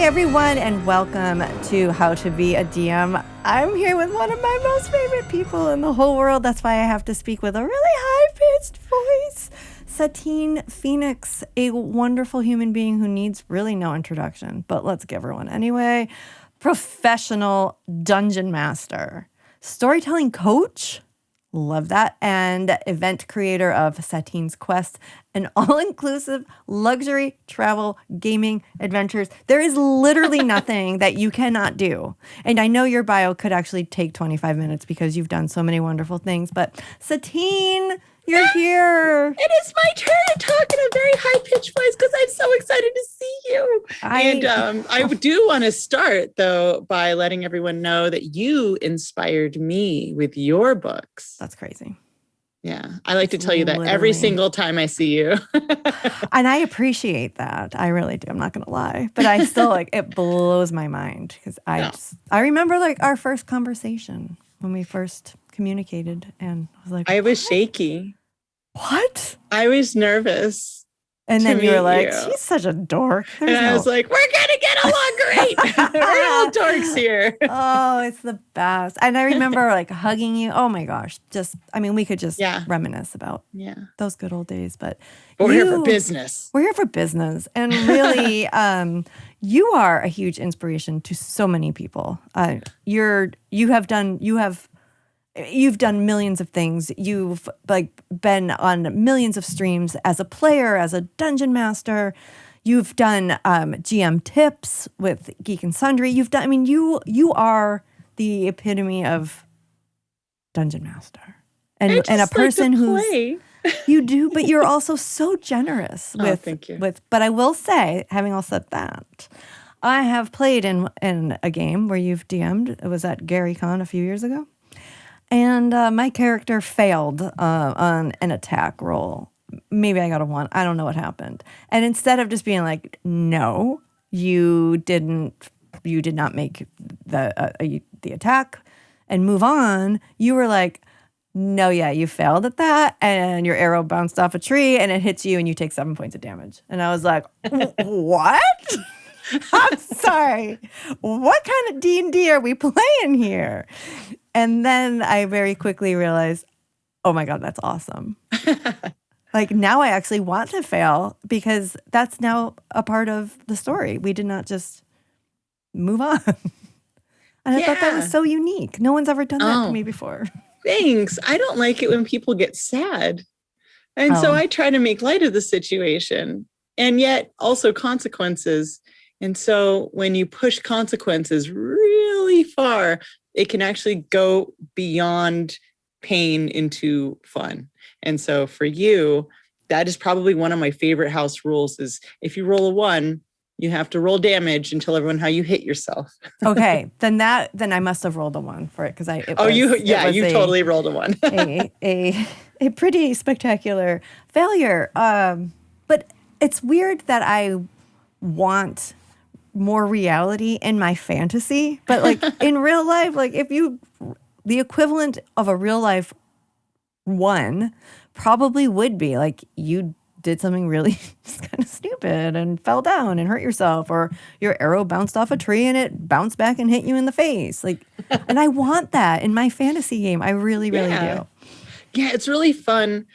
everyone, and welcome to How to Be a DM. I'm here with one of my most favorite people in the whole world. That's why I have to speak with a really high-pitched voice. Satine Phoenix, a wonderful human being who needs really no introduction, but let's give her one anyway. Professional dungeon master, storytelling coach, love that, and event creator of Satine's Quest, an all-inclusive luxury travel gaming adventures. There is literally nothing that you cannot do. And I know your bio could actually take 25 minutes because you've done so many wonderful things, but Satine, you're here. It is my turn to talk in a very high-pitched voice because I'm so excited to see you. I do want to start, though, by letting everyone know that you inspired me with your books. That's crazy. Yeah. I like to tell you that every single time I see you. And I appreciate that. I really do. I'm not going to lie. But I still, it blows my mind because I remember, our first conversation when we first communicated, and I was like, I was shaky. What? I was nervous. And then you were like, she's such a dork. I was like, we're going to get along great. We're all dorks here. Oh, it's the best. And I remember hugging you. Oh my gosh. We could just reminisce about those good old days. But we're here for business. We're here for business. And really, you are a huge inspiration to so many people. You've done millions of things. You've been on millions of streams as a player, as a dungeon master. You've done GM tips with Geek and Sundry. You are the epitome of dungeon master, and a person who's you do, but you're also so generous with. Thank you. But I will say, having all said that, I have played in a game where you've DM'd. It was at GaryCon a few years ago. And my character failed on an attack roll. Maybe I got a 1. I don't know what happened. And instead of just being like, no, you did not make the attack and move on, you were like, no, you failed at that. And your arrow bounced off a tree and it hits you and you take 7 points of damage. And I was like, what? I'm sorry. What kind of D&D are we playing here? And then I very quickly realized, oh my God, that's awesome. Now I actually want to fail because that's now a part of the story. We did not just move on. And I thought that was so unique. No one's ever done that to me before. Thanks. I don't like it when people get sad. And so I try to make light of the situation and yet also consequences. And so when you push consequences really far, it can actually go beyond pain into fun. And so for you, that is probably one of my favorite house rules is if you roll a 1, you have to roll damage and tell everyone how you hit yourself. Okay. Then I must have rolled a 1 for it because you totally rolled a 1. a pretty spectacular failure. But it's weird that I want more reality in my fantasy, but in real life, the equivalent of a real life 1 probably would be you did something really kind of stupid and fell down and hurt yourself, or your arrow bounced off a tree and it bounced back and hit you in the face. And I want that in my fantasy game. I really, really do. Yeah, it's really fun.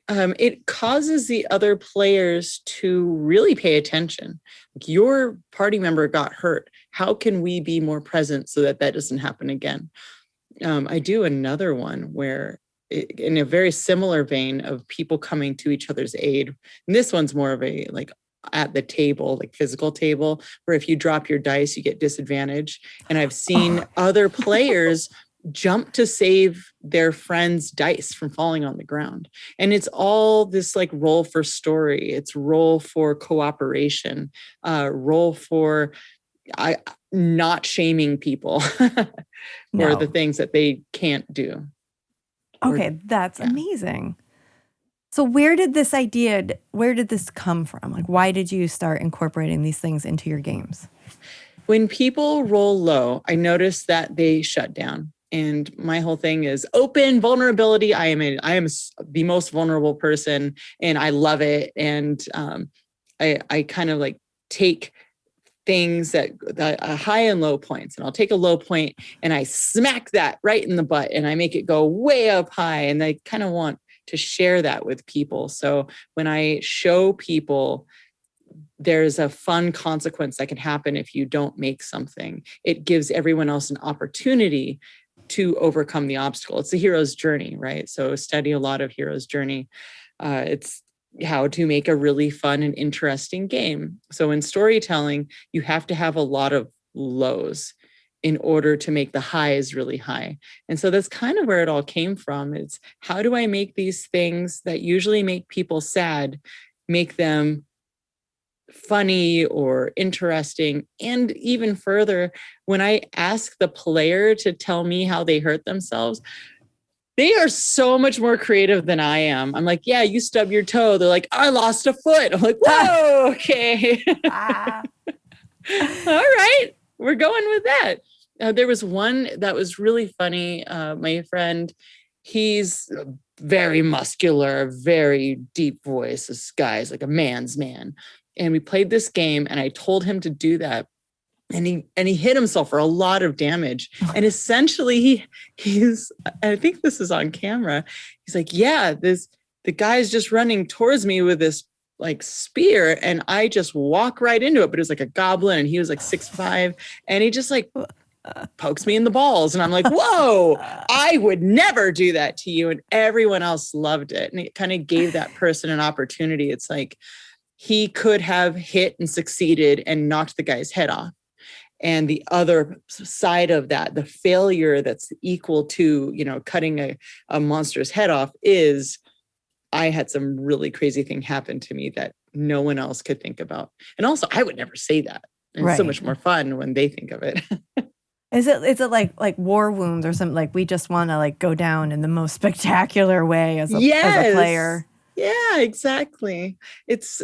It causes the other players to really pay attention. Your party member got hurt. How can we be more present so that doesn't happen again? I do another one where in a very similar vein of people coming to each other's aid. And this one's more of a at the table, physical table, where if you drop your dice, you get disadvantage. And I've seen other players jump to save their friend's dice from falling on the ground. And it's all this roll for story. It's roll for cooperation, roll for not shaming people for the things that they can't do. Okay, that's amazing. So where did this come from? Why did you start incorporating these things into your games? When people roll low, I notice that they shut down. And my whole thing is open vulnerability. I am the most vulnerable person, and I love it. And I kind of take things that high and low points, and I'll take a low point and I smack that right in the butt and I make it go way up high. And I kind of want to share that with people. So when I show people there's a fun consequence that can happen if you don't make something, it gives everyone else an opportunity to overcome the obstacle. It's the hero's journey, right? So study a lot of hero's journey. It's how to make a really fun and interesting game. So in storytelling, you have to have a lot of lows in order to make the highs really high. And so that's kind of where it all came from. It's how do I make these things that usually make people sad, make them funny or interesting? And even further, when I ask the player to tell me how they hurt themselves, they are so much more creative than I am. I'm like, yeah, you stub your toe. They're like, I lost a foot. I'm like, whoa, okay. All right, we're going with that. There was one that was really funny. My friend, he's very muscular, very deep voice. This guy's like a man's man. And we played this game and I told him to do that. And he hit himself for a lot of damage. And essentially he's, I think this is on camera. He's like, yeah, the guy's just running towards me with this like spear. And I just walk right into it. But it was like a goblin and he was like 6'5", and he just like pokes me in the balls. And I'm like, whoa, I would never do that to you. And everyone else loved it. And it kind of gave that person an opportunity. It's like he could have hit and succeeded and knocked the guy's head off. And the other side of that, the failure that's equal to, cutting a monster's head off, is I had some really crazy thing happen to me that no one else could think about. And also, I would never say that. And It's so much more fun when they think of it. Is it like war wounds or something? Like we just want to like go down in the most spectacular way as a player? Yeah, exactly. It's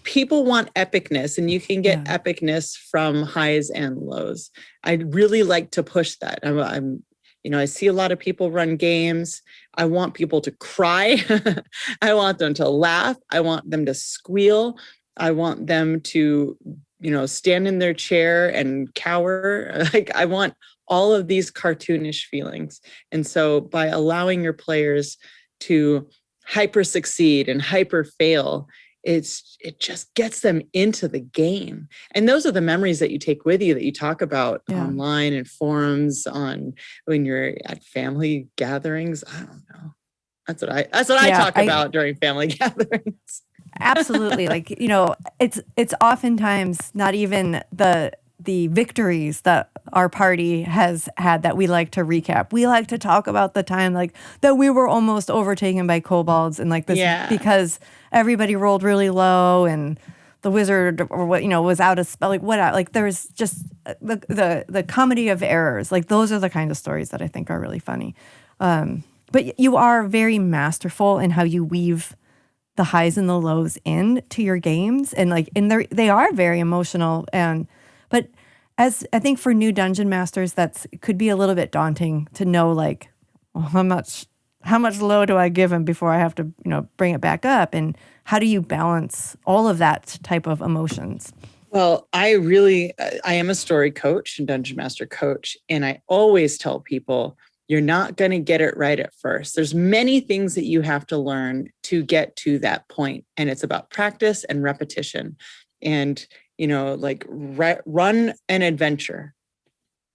people want epicness, and you can get epicness from highs and lows. I really like to push that. I see a lot of people run games. I want people to cry. I want them to laugh. I want them to squeal. I want them to, stand in their chair and cower. Like I want all of these cartoonish feelings. And so by allowing your players to hyper succeed and hyper fail, it just gets them into the game. And those are the memories that you take with you, that you talk about online and forums, when you're at family gatherings. I don't know. That's what I talk about during family gatherings. Absolutely. Like, it's oftentimes not even the victories that our party has had that we like to recap. We like to talk about the time like that we were almost overtaken by kobolds and like this because everybody rolled really low and the wizard or was out of spell. Like there's just the comedy of errors. Like those are the kind of stories that I think are really funny. But you are very masterful in how you weave the highs and the lows into your games, and they are very emotional. But as I think for new dungeon masters, it could be a little bit daunting to know how much low do I give them before I have to bring it back up, and how do you balance all of that type of emotions? Well, I am a story coach and dungeon master coach, and I always tell people, you're not going to get it right at first. There's many things that you have to learn to get to that point. And it's about practice and repetition. And, run an adventure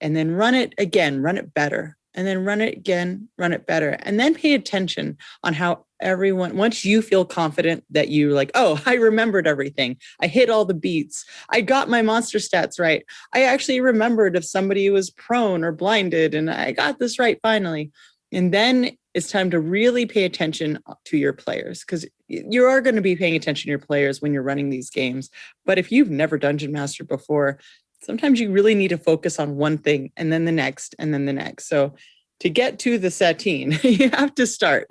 and then run it again, run it better. And then run it again, run it better. And then pay attention on how everyone, once you feel confident that you like, oh, I remembered everything. I hit all the beats. I got my monster stats right. I actually remembered if somebody was prone or blinded, and I got this right finally. And then it's time to really pay attention to your players, because you are going to be paying attention to your players when you're running these games. But if you've never dungeon mastered before, sometimes you really need to focus on one thing and then the next and then the next. So to get to the Satine, you have to start.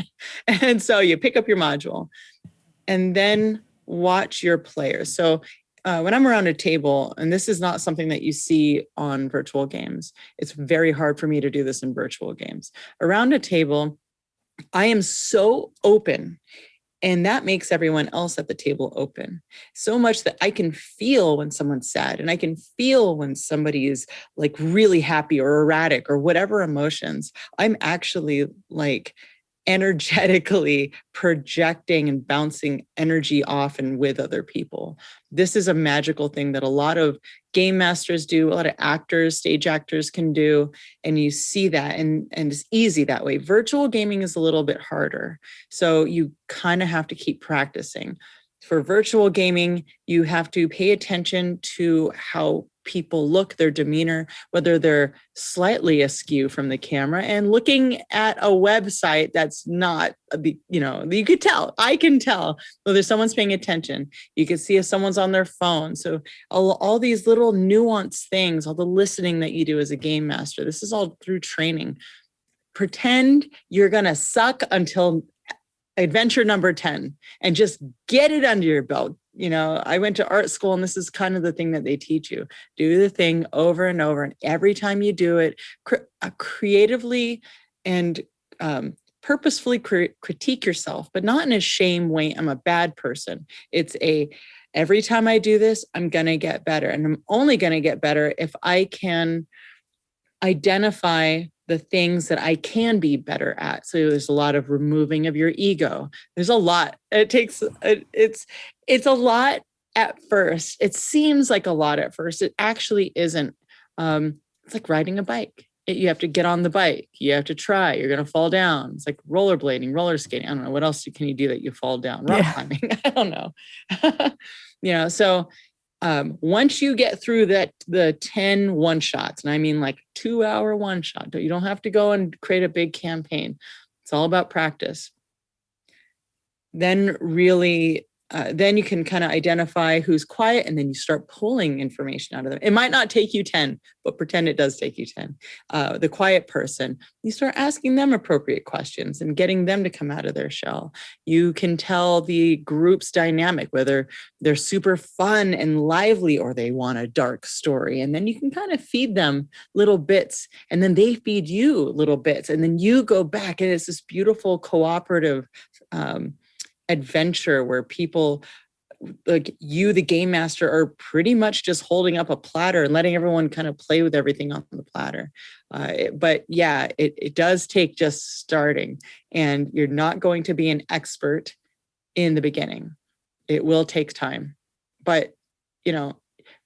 And so you pick up your module and then watch your players. So when I'm around a table, and this is not something that you see on virtual games, it's very hard for me to do this in virtual games. Around a table, I am so open And that makes everyone else at the table open so much that I can feel when someone's sad, and I can feel when somebody is like really happy or erratic or whatever emotions. I'm actually like energetically projecting and bouncing energy off and with other people. This is a magical thing that a lot of game masters do, a lot of actors, stage actors can do. And you see that, and it's easy that way. Virtual gaming is a little bit harder. So you kind of have to keep practicing. For virtual gaming, you have to pay attention to how people look, their demeanor, whether they're slightly askew from the camera and looking at a website that's not, you could tell, I can tell whether someone's paying attention. You can see if someone's on their phone. So all these little nuanced things, all the listening that you do as a game master, this is all through training. Pretend you're going to suck until adventure number 10 and just get it under your belt. I went to art school, and this is kind of the thing that they teach you. Do the thing over and over. And every time you do it, creatively and purposefully critique yourself, but not in a shame way. I'm a bad person. It's every time I do this, I'm going to get better. And I'm only going to get better if I can identify the things that I can be better at. So there's a lot of removing of your ego. There's a lot. It's a lot at first. It seems like a lot at first. It actually isn't. It's like riding a bike. You have to get on the bike. You have to try. You're going to fall down. It's like rollerblading, roller skating. I don't know. What else can you do that you fall down? Rock climbing. I don't know. So once you get through the 10 one-shots, and I mean like 2-hour one-shot, you don't have to go and create a big campaign. It's all about practice. Then really, then you can kind of identify who's quiet, and then you start pulling information out of them. It might not take you 10, but pretend it does take you 10. The quiet person, you start asking them appropriate questions and getting them to come out of their shell. You can tell the group's dynamic, whether they're super fun and lively or they want a dark story. And then you can kind of feed them little bits, and then they feed you little bits. And then you go back, and it's this beautiful cooperative adventure where people like you, the game master, are pretty much just holding up a platter and letting everyone kind of play with everything on the platter. But yeah, it does take just starting, and you're not going to be an expert in the beginning. It will take time, but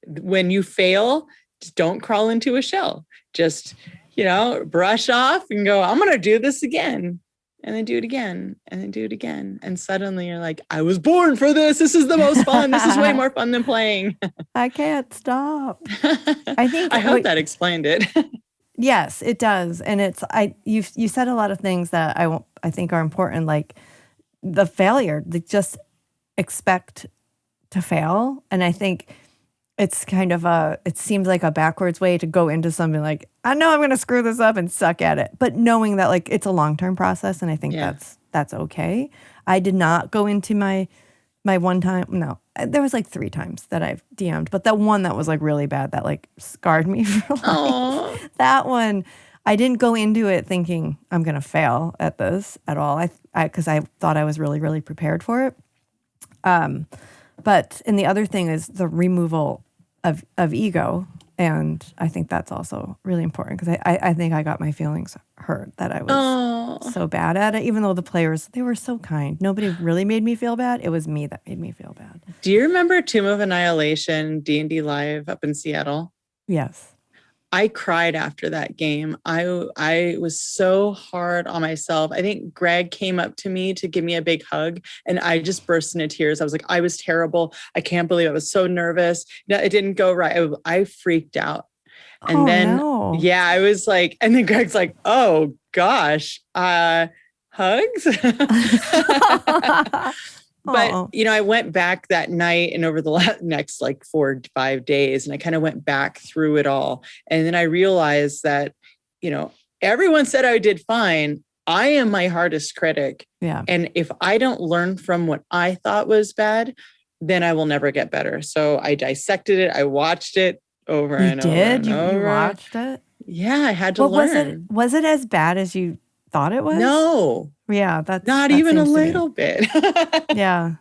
when you fail, just don't crawl into a shell. Just, brush off and go, I'm going to do this again. And then do it again, and then do it again. And suddenly you're like, I was born for this. This is the most fun. This is way more fun than playing. I can't stop. I hope that explained it. Yes, it does. And you said a lot of things that I think are important, like the failure, just expect to fail. And I think it's kind of it seems like a backwards way to go into something like, I know I'm going to screw this up and suck at it. But knowing that like it's a long-term process, and I think that's okay. I did not go into my one time. No, there was like 3 times that I've DM'd, but that one that was like really bad, that like scarred me for life. Aww. That one, I didn't go into it thinking I'm going to fail at this at all. Because I thought I was really, really prepared for it. But and the other thing is the removal of ego, and I think that's also really important, because I think I got my feelings hurt that I was so bad at it, even though the players, they were so kind. Nobody really made me feel bad. It was me that made me feel bad. Do you remember Tomb of Annihilation, D&D Live up in Seattle? Yes. I cried after that game. I was so hard on myself. I think Greg came up to me to give me a big hug, and I just burst into tears. I was like, I was terrible. I can't believe I was so nervous. No, it didn't go right. I freaked out. And yeah, I was like, and then Greg's like, oh gosh, hugs. But, I went back that night and over the next like 4 to 5 days, and I kind of went back through it all. And then I realized that, everyone said I did fine. I am my hardest critic. Yeah. And if I don't learn from what I thought was bad, then I will never get better. So I dissected it. I watched it over and over and over. You watched it? Yeah, I had to learn. Was it as bad as you thought it was? No, Yeah, not that even a seems to be. little bit. Yeah.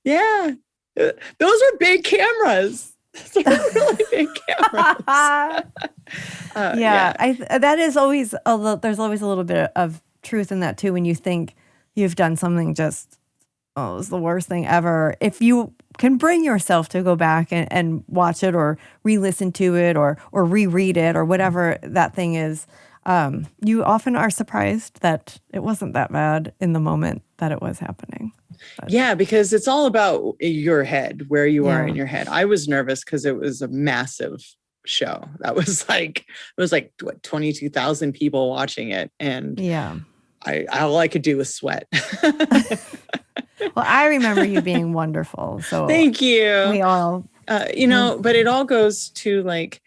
Yeah. Those are big cameras. Those are really big cameras. Yeah, that is always there's always a little bit of truth in that too when you think you've done something just it was the worst thing ever. If you can bring yourself to go back and watch it or re-listen to it or reread it or whatever that thing is, you often are surprised that it wasn't that bad in the moment that it was happening. But, yeah, because it's all about your head, where you are Yeah. in your head. I was nervous because it was a massive show. That was like, it was like what, 22,000 people watching it. And yeah. all I could do was sweat. Well, I remember you being wonderful. So Thank you. we all, you know, but it all goes to like,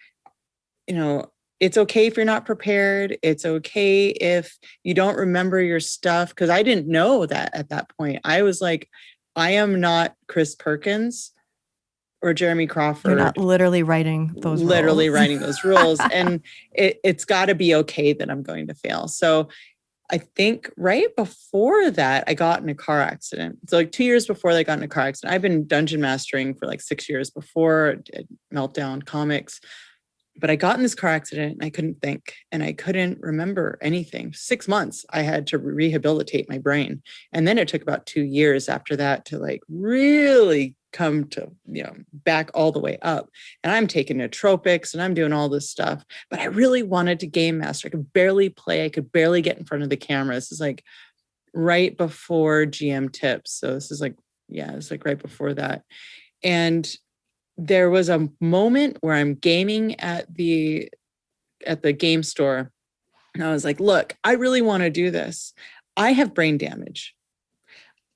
you know, it's okay if you're not prepared. It's okay if you don't remember your stuff. Cause I didn't know that at that point. I was like, I am not Chris Perkins or Jeremy Crawford. you're not literally writing those rules. writing those rules. And it's got to be okay that I'm going to fail. So I think right before that, I got in a car accident. So like 2 years before I got in a car accident, I've been dungeon mastering for like 6 years before, did Meltdown Comics. But I got in this car accident and I couldn't think and I couldn't remember anything. 6 months I had to rehabilitate my brain. And then it took about 2 years after that to like really come to, you know, back all the way up. And I'm taking nootropics and I'm doing all this stuff. But I really wanted to game master. I could barely play. I could barely get in front of the camera. This is like right before GM tips. So this is like, yeah, it's like right before that. And there was a moment where I'm gaming at the game store. And I was like, look, I really want to do this. I have brain damage.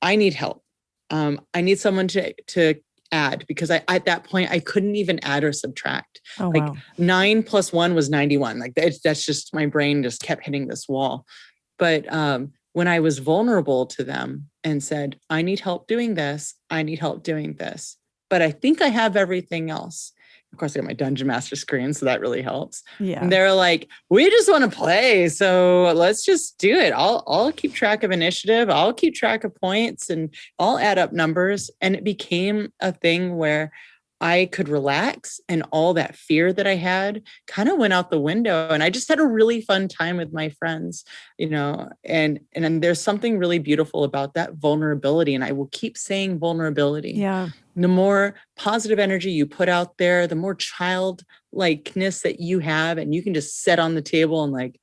I need help. I need someone to add because at that point I couldn't even add or subtract. Oh, like wow. 9 + 1 was 91. Like that's just my brain just kept hitting this wall. But when I was vulnerable to them and said, I need help doing this, I need help doing this, but I think I have everything else. Of course, I got my Dungeon Master screen, so that really helps. Yeah. And they're like, we just want to play, so let's just do it. I'll keep track of initiative. I'll keep track of points, and I'll add up numbers. And it became a thing where I could relax, and all that fear that I had kind of went out the window. And I just had a really fun time with my friends, you know, and there's something really beautiful about that vulnerability. And I will keep saying vulnerability. Yeah. The more positive energy you put out there, the more childlikeness that you have, and you can just sit on the table and like,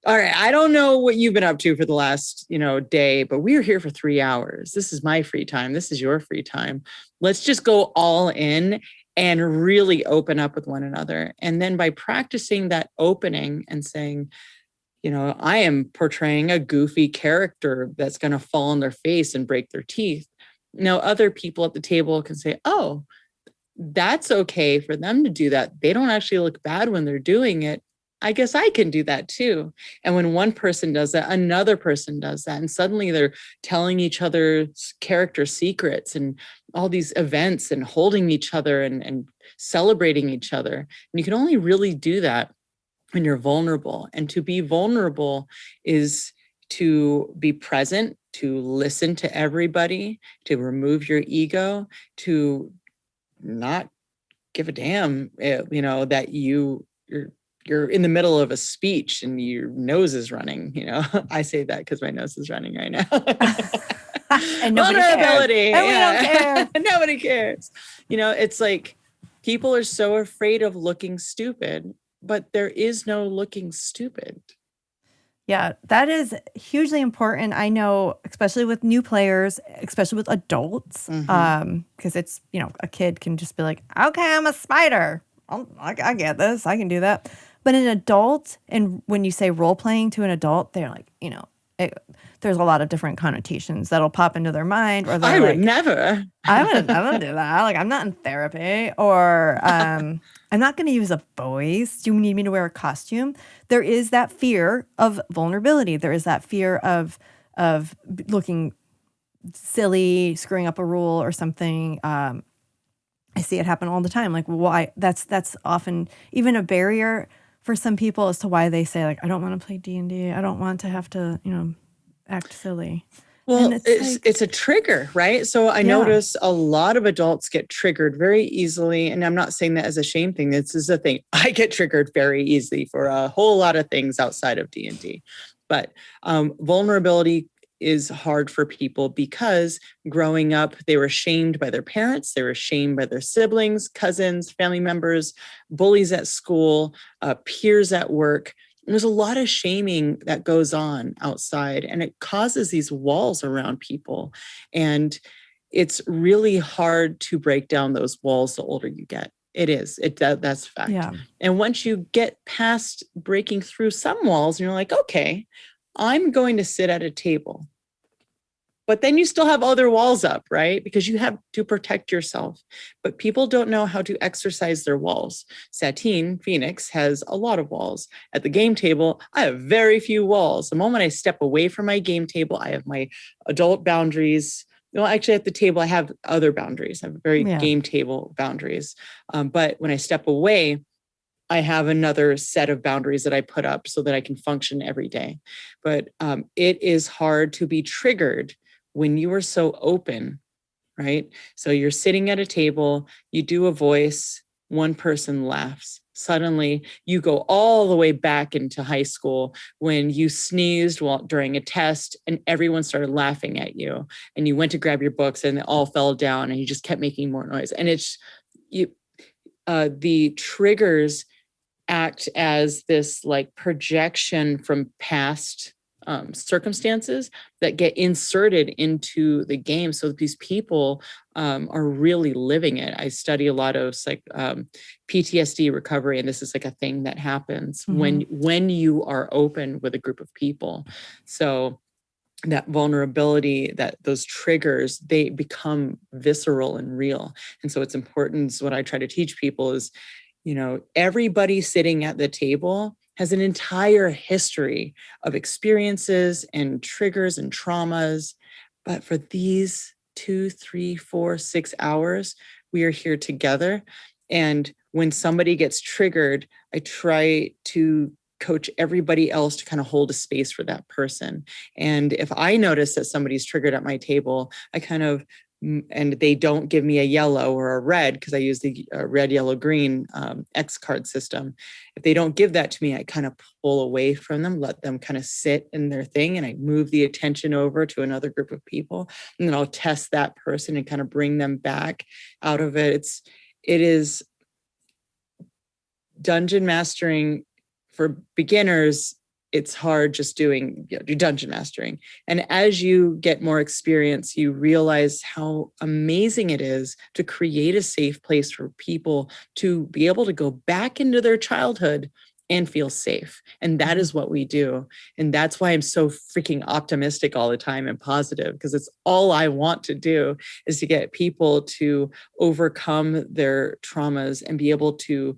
all right, I don't know what you've been up to for the last, you know, day, but we're here for 3 hours. This is my free time. This is your free time. Let's just go all in and really open up with one another. And then by practicing that opening and saying, you know, I am portraying a goofy character that's going to fall on their face and break their teeth. Now, other people at the table can say, oh, that's okay for them to do that. They don't actually look bad when they're doing it. I guess I can do that too. And when one person does that, another person does that. And suddenly they're telling each other's character secrets and all these events and holding each other and celebrating each other. And you can only really do that when you're vulnerable. And to be vulnerable is to be present, to listen to everybody, to remove your ego, to not give a damn, you know, that you're in the middle of a speech and your nose is running, you know. I say that because my nose is running right now. And nobody vulnerability. cares. And we don't care. Nobody cares. You know, it's like people are so afraid of looking stupid, but there is no looking stupid. Yeah, that is hugely important. I know, especially with new players, especially with adults, because it's, you know, a kid can just be like, okay, I'm a spider. I get this. I can do that. But an adult, and when you say role playing to an adult, they're like, you know, there's a lot of different connotations that'll pop into their mind. Or I would never. I wouldn't do that. Like, I'm not in therapy, or I'm not going to use a voice. Do you need me to wear a costume? There is that fear of vulnerability. There is that fear of looking silly, screwing up a rule or something. I see it happen all the time. Like, why? That's often even a barrier for some people as to why they say, like, I don't want to play D&D. I don't want to have to, act silly. Well, And it's a trigger, right? So I notice a lot of adults get triggered very easily. And I'm not saying that as a shame thing. This is a thing. I get triggered very easily for a whole lot of things outside of D&D. But vulnerability is hard for people because growing up, they were shamed by their parents. They were shamed by their siblings, cousins, family members, bullies at school, peers at work. There's a lot of shaming that goes on outside, and it causes these walls around people. And it's really hard to break down those walls the older you get. It is. That's a fact. Yeah. And once you get past breaking through some walls, and you're like, okay, I'm going to sit at a table. But then you still have other walls up, right? Because you have to protect yourself. But people don't know how to exercise their walls. Satine, Phoenix, has a lot of walls. At the game table, I have very few walls. The moment I step away from my game table, I have my adult boundaries. Well, actually, at the table, I have other boundaries. I have very game table boundaries. But when I step away, I have another set of boundaries that I put up so that I can function every day. But it is hard to be triggered when you are so open, right? So you're sitting at a table, you do a voice, one person laughs. Suddenly you go all the way back into high school when you sneezed during a test and everyone started laughing at you, and you went to grab your books and they all fell down and you just kept making more noise. And it's the triggers act as this like projection from past circumstances that get inserted into the game. So these people are really living it. I study a lot of PTSD recovery, and this is like a thing that happens when you are open with a group of people. So that vulnerability, that those triggers, they become visceral and real. And so it's important. What I try to teach people is, everybody sitting at the table has an entire history of experiences and triggers and traumas. But for these 2, 3, 4, 6 hours, we are here together. And when somebody gets triggered, I try to coach everybody else to kind of hold a space for that person. And if I notice that somebody's triggered at my table, I kind of, and they don't give me a yellow or a red, because I use the red, yellow, green X card system. If they don't give that to me, I kind of pull away from them, let them kind of sit in their thing, and I move the attention over to another group of people. And then I'll test that person and kind of bring them back out of it. It is dungeon mastering for beginners. It's hard just doing dungeon mastering. And as you get more experience, you realize how amazing it is to create a safe place for people to be able to go back into their childhood and feel safe. And that is what we do. And that's why I'm so freaking optimistic all the time and positive, because it's all I want to do is to get people to overcome their traumas and be able to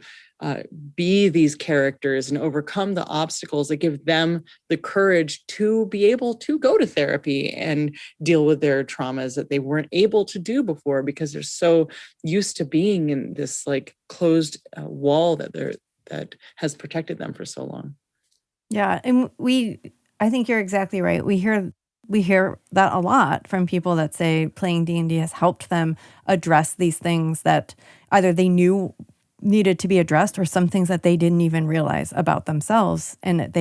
be these characters and overcome the obstacles that give them the courage to be able to go to therapy and deal with their traumas that they weren't able to do before, because they're so used to being in this like closed wall that has protected them for so long. Yeah. And I think you're exactly right. We hear that a lot from people that say playing D&D has helped them address these things that either they knew needed to be addressed or some things that they didn't even realize about themselves. And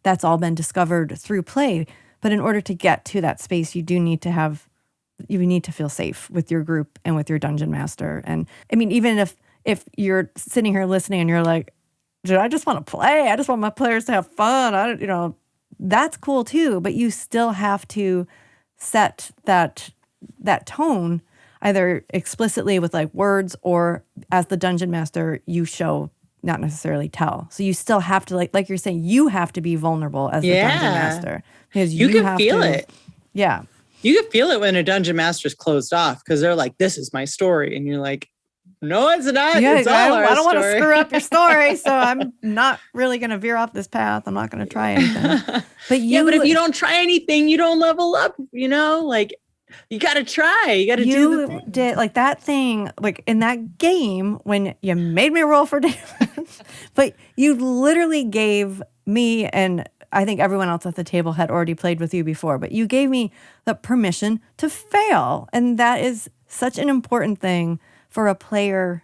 that's all been discovered through play. But in order to get to that space, you need to feel safe with your group and with your dungeon master. And I mean, even if you're sitting here listening and you're like, dude, I just want to play. I just want my players to have fun. That's cool too. But you still have to set that tone either explicitly with like words, or as the dungeon master, you show, not necessarily tell. So you still have to like you're saying, you have to be vulnerable as the dungeon master, because you can feel it. Yeah. You can feel it when a dungeon master is closed off, because they're like, this is my story. And you're like, no, it's not. Yeah, it's all I don't want to screw up your story, so I'm not really going to veer off this path. I'm not going to try anything. But but if you don't try anything, you don't level up, like you got to try. You got to do the thing. Did like that thing, like in that game when you made me roll for damage. But you literally gave me, and I think everyone else at the table had already played with you before, but you gave me the permission to fail. And that is such an important thing for a player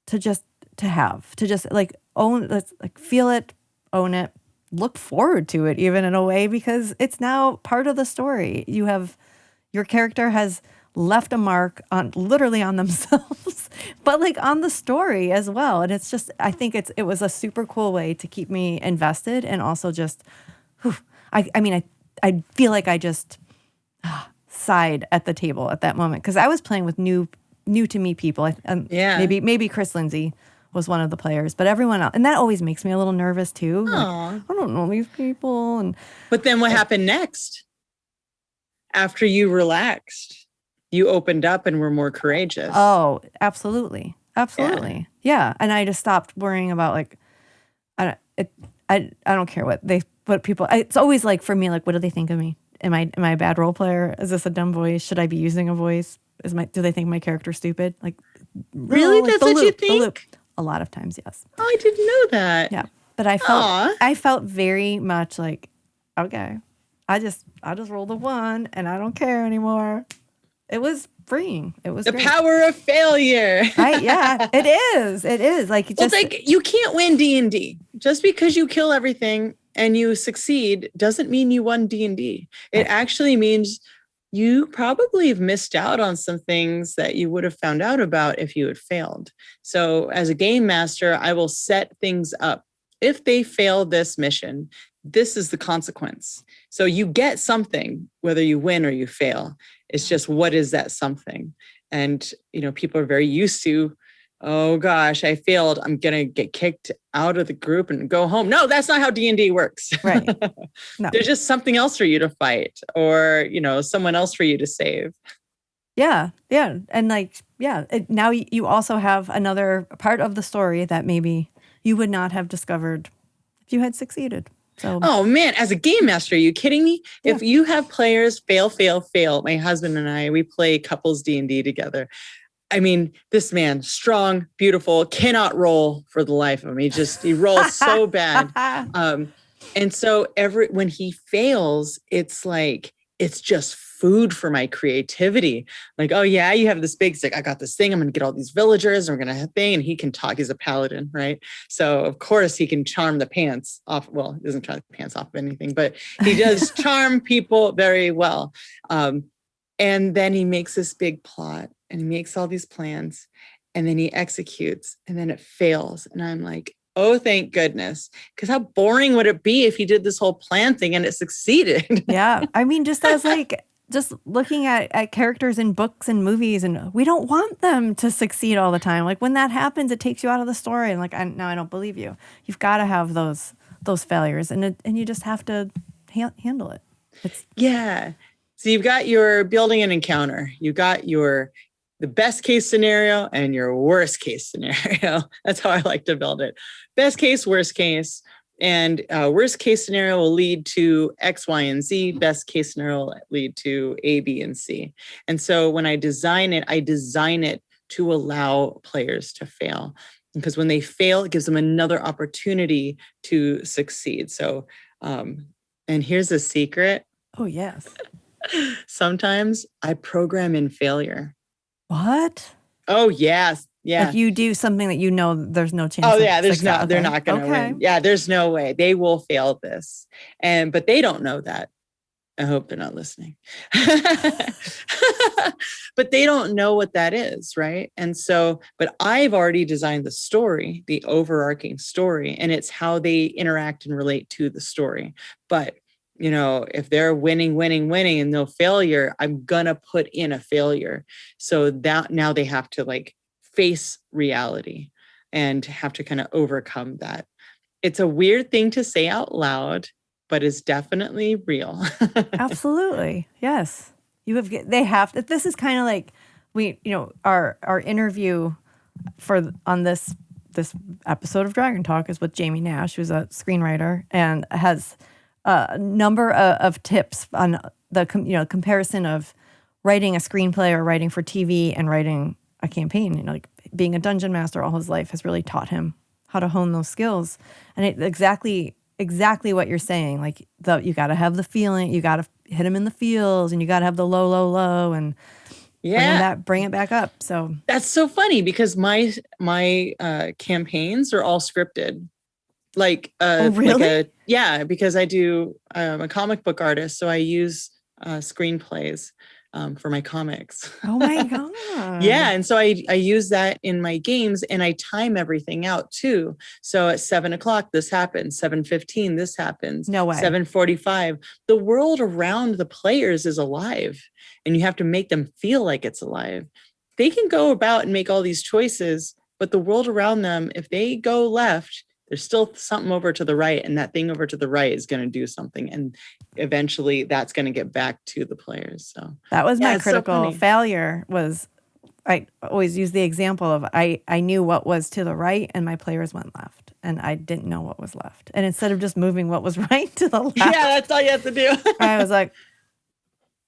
to just to just like own, let's like feel it, own it, look forward to it even in a way, because it's now part of the story. Your character has left a mark on literally on themselves, but like on the story as well. And it's just, I think it was a super cool way to keep me invested, and also just, whew, I mean, I feel like I just sighed at the table at that moment, because I was playing with new to me people. Maybe Chris Lindsay was one of the players, but everyone else, and that always makes me a little nervous too. Like, I don't know these people, but then what happened next? After you relaxed, you opened up and were more courageous. Oh, absolutely. Yeah. And I just stopped worrying about like, I don't care what people. It's always like for me, like, what do they think of me? Am I a bad role player? Is this a dumb voice? Should I be using a voice? Do they think my character's stupid? Like, really, like that's what you think? A lot of times, yes. Oh, I didn't know that. Yeah, but I felt very much like, okay, I just rolled a 1 and I don't care anymore. It was freeing. It was the great. Power of failure. Right? Yeah, it is. It is like just like you can't win D&D just because you kill everything and you succeed doesn't mean you won D&D. It actually means you probably have missed out on some things that you would have found out about if you had failed. So as a game master, I will set things up. If they fail this mission, this is the consequence. So you get something, whether you win or you fail. It's just, what is that something? And, people are very used to, oh gosh, I failed. I'm going to get kicked out of the group and go home. No, that's not how D&D works. Right. No. There's just something else for you to fight, or, someone else for you to save. Yeah. Yeah. And now you also have another part of the story that maybe you would not have discovered if you had succeeded. So, oh man, as a game master, are you kidding me? Yeah. If you have players fail, my husband and I, we play couples D&D together. I mean, this man, strong, beautiful, cannot roll for the life of him. He rolls so bad. And so when he fails, it's like, it's just food for my creativity. Like, oh yeah, you have this big stick. I got this thing. I'm going to get all these villagers and we're going to have a thing. And he can talk. He's a paladin, right? So of course he can charm the pants off. Well, he doesn't charm the pants off of anything, but he does charm people very well. And then he makes this big plot and he makes all these plans and then he executes and then it fails. And I'm like, oh, thank goodness. Because how boring would it be if he did this whole plan thing and it succeeded? Yeah. I mean, just as just looking at characters in books and movies, and we don't want them to succeed all the time. Like when that happens, it takes you out of the story. And like, now I don't believe you. You've got to have those failures, and you just have to handle it. Yeah. So you've got your building an encounter. You got the best case scenario and your worst case scenario. That's how I like to build it. Best case, worst case. And worst case scenario will lead to X, Y, and Z. Best case scenario will lead to A, B, and C. And so when I design it to allow players to fail. Because when they fail, it gives them another opportunity to succeed. So, and here's a secret. Oh, yes. Sometimes I program in failure. What? Oh, yes. Yeah. If you do something that there's no chance. Oh, yeah. They're not going to win. Yeah. There's no way. They will fail this. But they don't know that. I hope they're not listening. But they don't know what that is, right? And so, but I've already designed the story, the overarching story, and it's how they interact and relate to the story. But if they're winning and no failure, I'm going to put in a failure. So that now they have to face reality and have to kind of overcome that. It's a weird thing to say out loud, but it's definitely real. Absolutely. Yes. They have to. This is kind of like our interview on this episode of Dragon Talk is with Jamie Nash, who's a screenwriter and has a number of tips on the comparison of writing a screenplay or writing for TV and writing a campaign. Like being a dungeon master all his life has really taught him how to hone those skills. And exactly what you're saying. Like you got to have the feeling, you got to hit them in the feels, and you got to have the low, low, low, and bring it back up. So that's so funny because my campaigns are all scripted. Like, really? Because I do, I'm a comic book artist, so I use screenplays for my comics. Oh my God. Yeah. And so I use that in my games, and I time everything out too. So at 7:00, this happens, 7:15, this happens. No way. 7:45. The world around the players is alive, and you have to make them feel like it's alive. They can go about and make all these choices, but the world around them, if they go left, there's still something over to the right, and that thing over to the right is going to do something. And eventually that's going to get back to the players. So that was my critical failure. Was I always use the example of I knew what was to the right and my players went left, and I didn't know what was left. And instead of just moving what was right to the left. Yeah, that's all you have to do. I was like,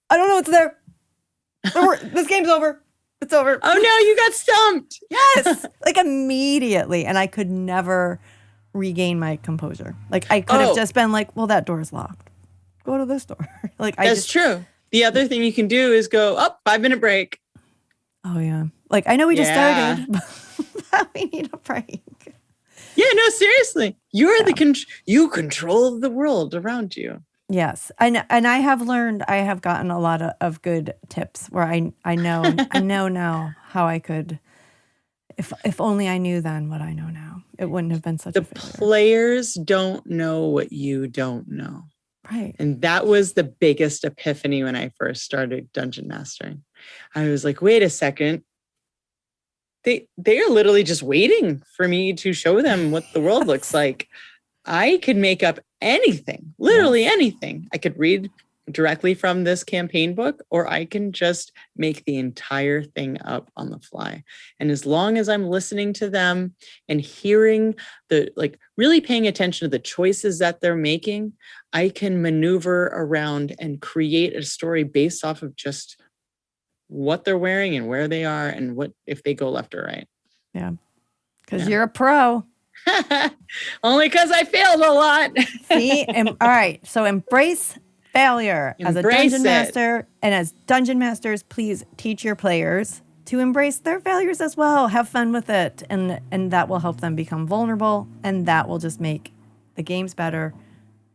I don't know what's there. This game's over. It's over. Oh no, you got stumped. Yes. Like immediately. And I could never regain my composure. Like I could have just been like, well, that door's locked. Go to this door. Like That's true. The other thing you can do is go, 5-minute break. Oh yeah. Like I know we just started, but we need a break. Yeah, no, seriously. You're you control the world around you. Yes. And I have learned, I have gotten a lot of good tips where I know now how I could, if only I knew then what I know now, it wouldn't have been such a failure. The players don't know what you don't know. Right. And that was the biggest epiphany when I first started dungeon mastering. I was like, wait a second. They are literally just waiting for me to show them what the world looks like. I could make up anything, literally anything. I could read directly from this campaign book, or I can just make the entire thing up on the fly. And as long as I'm listening to them and hearing really paying attention to the choices that they're making, I can maneuver around and create a story based off of just what they're wearing and where they are and what if they go left or right. Yeah. Because you're a pro. Only because I failed a lot. See? All right. So embrace failure as a dungeon master. And as dungeon masters, please teach your players to embrace their failures as well. Have fun with it. And that will help them become vulnerable. And that will just make the games better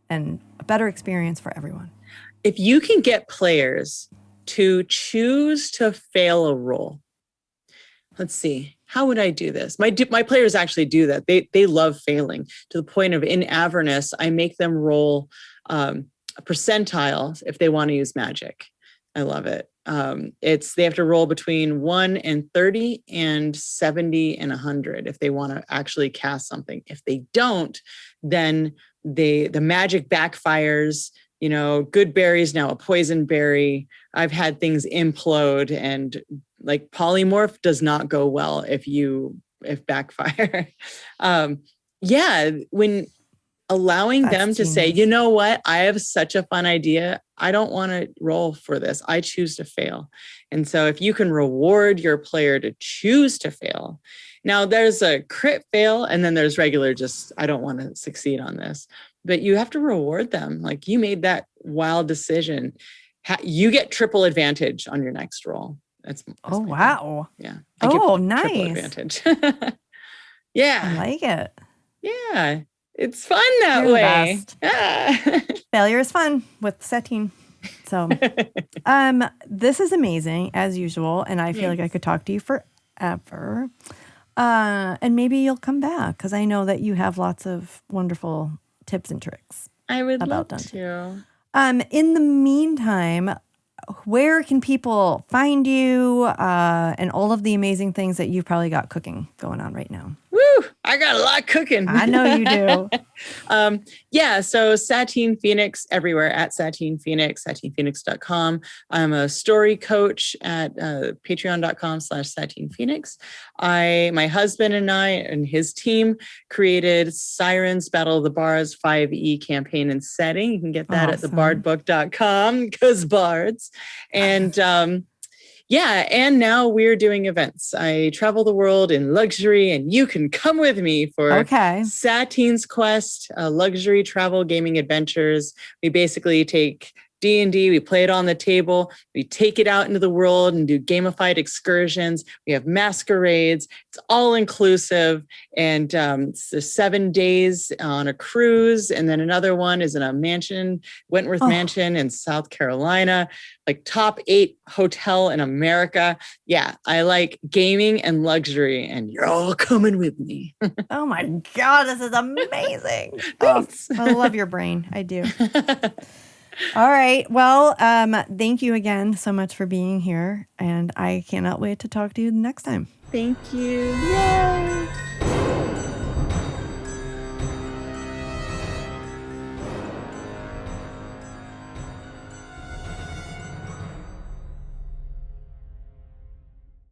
and a better experience for everyone. If you can get players to choose to fail a roll, let's see. How would I do this? My players actually do that. They love failing to the point of in Avernus, I make them roll a percentile if they want to use magic. I love it. They have to roll between 1 and 30 and 70 and 100 if they want to actually cast something. If they don't, then the magic backfires. Good berries now a poison berry. I've had things implode, and like polymorph does not go well if backfire. When allowing them to say, you know what, I have such a fun idea. I don't want to roll for this. I choose to fail. And so if you can reward your player to choose to fail. Now there's a crit fail, and then there's regular I don't want to succeed on this. But you have to reward them. Like, you made that wild decision. You get triple advantage on your next roll. That's wow. Yeah. Nice. Triple advantage. Yeah. I like it. Yeah. It's fun that way. Yeah. Failure is fun with Satine. So this is amazing as usual. And I feel like I could talk to you forever. And maybe you'll come back because I know that you have lots of wonderful tips and tricks. I would love to. In the meantime, where can people find you and all of the amazing things that you've probably got cooking going on right now? Woo! I got a lot cooking. I know you do. So Satine Phoenix everywhere at Satine Phoenix, satinephoenix.com. I'm a story coach at patreon.com/Satine Phoenix. My husband and I and his team created Sirens Battle of the Bards 5e campaign and setting. You can get that at thebardbook.com because bards. And Yeah, and now we're doing events. I travel the world in luxury, and you can come with me for Satine's Quest, luxury travel gaming adventures. We basically take D&D, we play it on the table, we take it out into the world and do gamified excursions. We have masquerades. It's all inclusive, and it's the 7 days on a cruise, and then another one is in a mansion, Wentworth Mansion in South Carolina, like top 8 hotel in America. Yeah, I like gaming and luxury, and you're all coming with me. Oh my God, this is amazing. Thanks. I love your brain. I do. All right. Well, thank you again so much for being here. And I cannot wait to talk to you next time. Thank you. Yay.